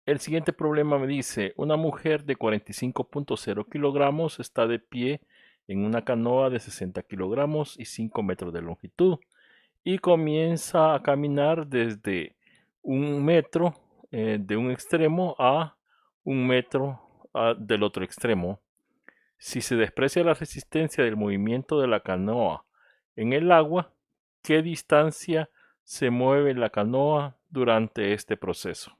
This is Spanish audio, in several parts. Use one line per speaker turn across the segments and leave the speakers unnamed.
El siguiente problema me dice, una mujer de 45.0 kilogramos está de pie en una canoa de 60 kilogramos y 5 metros de longitud y comienza a caminar desde 1 metro de un extremo a 1 metro del otro extremo. Si se desprecia la resistencia del movimiento de la canoa en el agua, ¿qué distancia se mueve la canoa durante este proceso?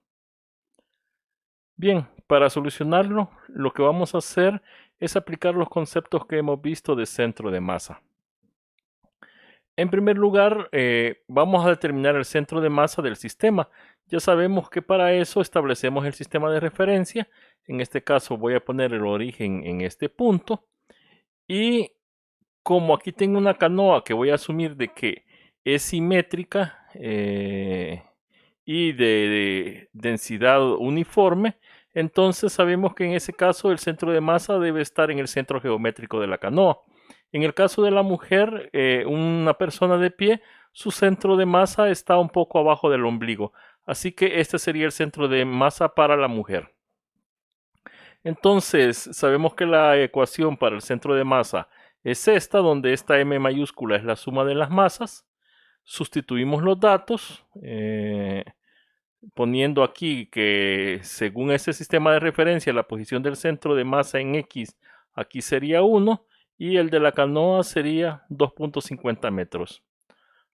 Bien, para solucionarlo, lo que vamos a hacer es aplicar los conceptos que hemos visto de centro de masa. En primer lugar, vamos a determinar el centro de masa del sistema. Ya sabemos que para eso establecemos el sistema de referencia. En este caso voy a poner el origen en este punto. Y como aquí tengo una canoa que voy a asumir de que es simétrica y de densidad uniforme, entonces sabemos que en ese caso el centro de masa debe estar en el centro geométrico de la canoa. En el caso de la mujer, una persona de pie, su centro de masa está un poco abajo del ombligo. Así que este sería el centro de masa para la mujer. Entonces, sabemos que la ecuación para el centro de masa es esta, donde esta m mayúscula es la suma de las masas. Sustituimos los datos, poniendo aquí que según ese sistema de referencia, la posición del centro de masa en X aquí sería 1 y el de la canoa sería 2.50 metros.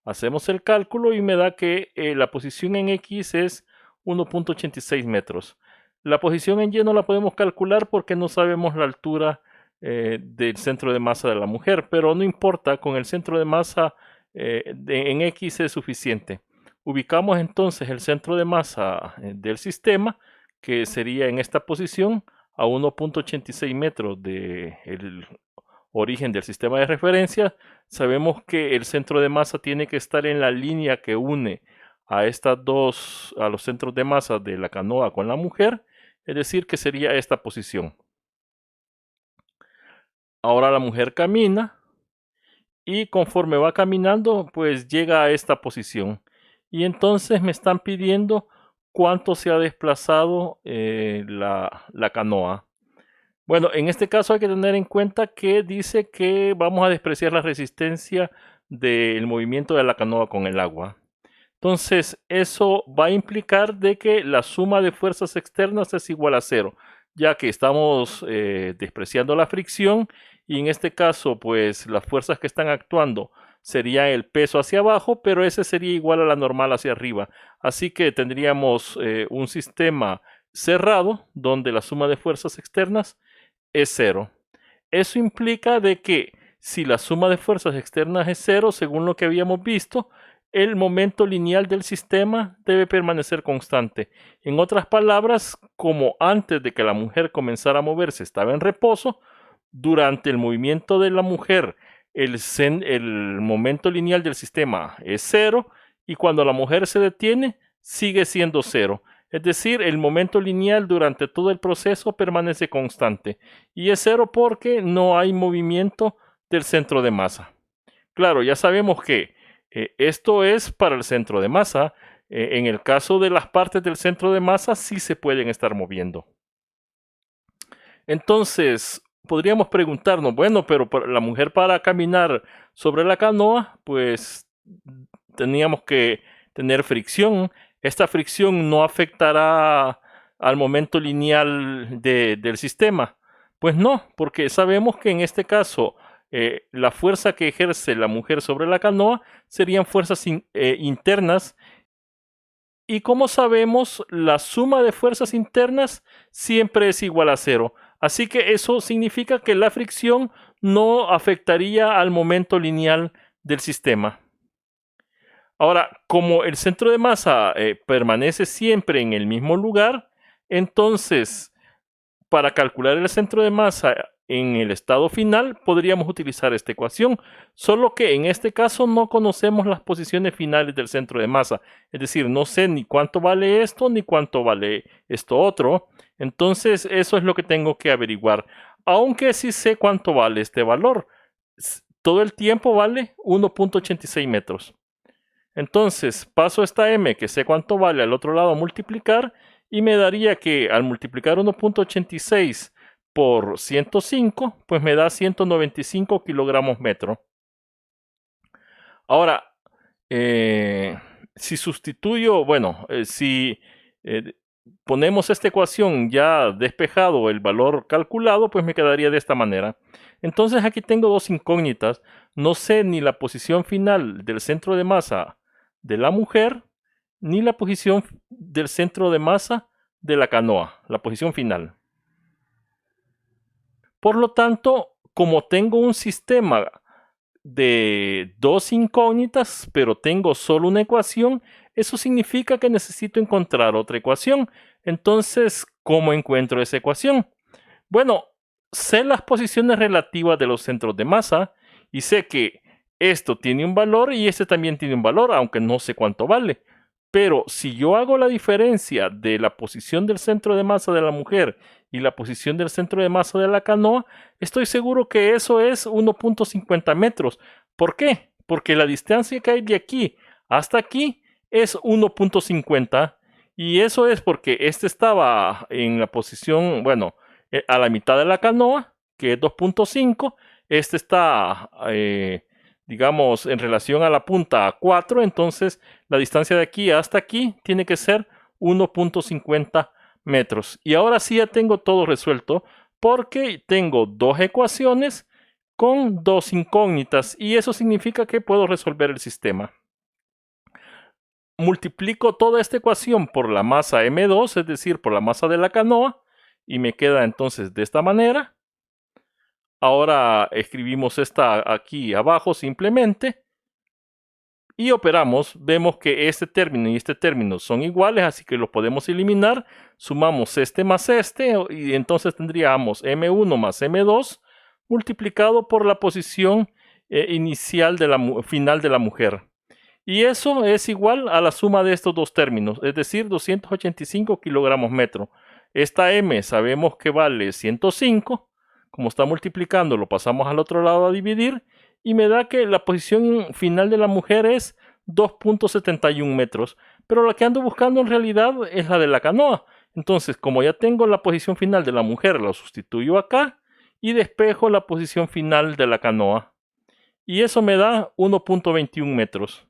Hacemos el cálculo y me da que la posición en X es 1.86 metros. La posición en Y no la podemos calcular porque no sabemos la altura del centro de masa de la mujer, pero no importa, con el centro de masa en X es suficiente. Ubicamos entonces el centro de masa del sistema, que sería en esta posición, a 1.86 metros del origen del sistema de referencia. Sabemos que el centro de masa tiene que estar en la línea que une a a los centros de masa de la canoa con la mujer, es decir, que sería esta posición. Ahora la mujer camina y conforme va caminando, pues llega a esta posición. Y entonces me están pidiendo cuánto se ha desplazado la canoa. Bueno, en este caso hay que tener en cuenta que dice que vamos a despreciar la resistencia del movimiento de la canoa con el agua. Entonces, eso va a implicar de que la suma de fuerzas externas es igual a 0, ya que estamos despreciando la fricción y en este caso, pues las fuerzas que están actuando sería el peso hacia abajo, pero ese sería igual a la normal hacia arriba. Así que tendríamos un sistema cerrado donde la suma de fuerzas externas es 0. Eso implica de que si la suma de fuerzas externas es 0, según lo que habíamos visto, el momento lineal del sistema debe permanecer constante. En otras palabras, como antes de que la mujer comenzara a moverse estaba en reposo, durante el movimiento de la mujer el momento lineal del sistema es 0 y cuando la mujer se detiene sigue siendo 0. Es decir, el momento lineal durante todo el proceso permanece constante y es 0 porque no hay movimiento del centro de masa. Claro, ya sabemos que esto es para el centro de masa. En el caso de las partes del centro de masa sí se pueden estar moviendo. Entonces, podríamos preguntarnos, bueno, pero la mujer para caminar sobre la canoa, pues teníamos que tener fricción. Esta fricción no afectará al momento lineal del sistema. Pues no, porque sabemos que en este caso la fuerza que ejerce la mujer sobre la canoa serían fuerzas internas. Y como sabemos, la suma de fuerzas internas siempre es igual a 0. Así que eso significa que la fricción no afectaría al momento lineal del sistema. Ahora, como el centro de masa permanece siempre en el mismo lugar, entonces, para calcular el centro de masa en el estado final, podríamos utilizar esta ecuación, solo que en este caso no conocemos las posiciones finales del centro de masa. Es decir, no sé ni cuánto vale esto, ni cuánto vale esto otro. Entonces, eso es lo que tengo que averiguar. Aunque sí sé cuánto vale este valor. Todo el tiempo vale 1.86 metros. Entonces, paso esta m, que sé cuánto vale, al otro lado a multiplicar, y me daría que al multiplicar 1.86 por 105, pues me da 195 kilogramos metro. Ahora, si sustituyo, bueno, si ponemos esta ecuación ya despejado el valor calculado, pues me quedaría de esta manera. Entonces aquí tengo dos incógnitas. No sé ni la posición final del centro de masa de la mujer, ni la posición del centro de masa de la canoa, la posición final. Por lo tanto, como tengo un sistema de dos incógnitas, pero tengo solo una ecuación, eso significa que necesito encontrar otra ecuación. Entonces, ¿cómo encuentro esa ecuación? Bueno, sé las posiciones relativas de los centros de masa y sé que esto tiene un valor y este también tiene un valor, aunque no sé cuánto vale. Pero si yo hago la diferencia de la posición del centro de masa de la mujer y la posición del centro de masa de la canoa, estoy seguro que eso es 1.50 metros. ¿Por qué? Porque la distancia que hay de aquí hasta aquí es 1.50 y eso es porque este estaba en la posición, bueno, a la mitad de la canoa, que es 2.5. Este está, digamos, en relación a la punta a 4, entonces la distancia de aquí hasta aquí tiene que ser 1.50 metros. Y ahora sí ya tengo todo resuelto porque tengo dos ecuaciones con dos incógnitas y eso significa que puedo resolver el sistema. Multiplico toda esta ecuación por la masa M2, es decir, por la masa de la canoa, y me queda entonces de esta manera. Ahora escribimos esta aquí abajo simplemente y operamos. Vemos que este término y este término son iguales, así que los podemos eliminar. Sumamos este más este y entonces tendríamos M1 más M2 multiplicado por la posición inicial de final de la mujer. Y eso es igual a la suma de estos dos términos, es decir, 285 kilogramos metro. Esta M sabemos que vale 105. Como está multiplicando, lo pasamos al otro lado a dividir y me da que la posición final de la mujer es 2.71 metros. Pero la que ando buscando en realidad es la de la canoa. Entonces, como ya tengo la posición final de la mujer, lo sustituyo acá y despejo la posición final de la canoa. Y eso me da 1.21 metros.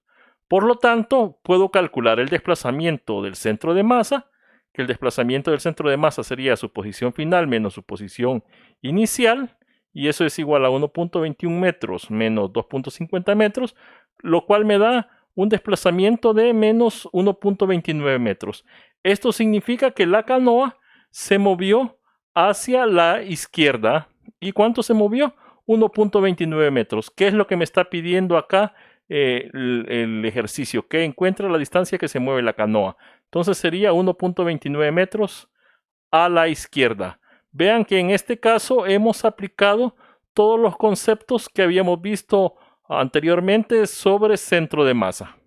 Por lo tanto, puedo calcular el desplazamiento del centro de masa, que el desplazamiento del centro de masa sería su posición final menos su posición inicial, y eso es igual a 1.21 metros menos 2.50 metros, lo cual me da un desplazamiento de menos 1.29 metros. Esto significa que la canoa se movió hacia la izquierda. ¿Y cuánto se movió? 1.29 metros. ¿Qué es lo que me está pidiendo acá el ejercicio? Que encuentra la distancia que se mueve la canoa. Entonces sería 1.29 metros a la izquierda. Vean que en este caso hemos aplicado todos los conceptos que habíamos visto anteriormente sobre centro de masa.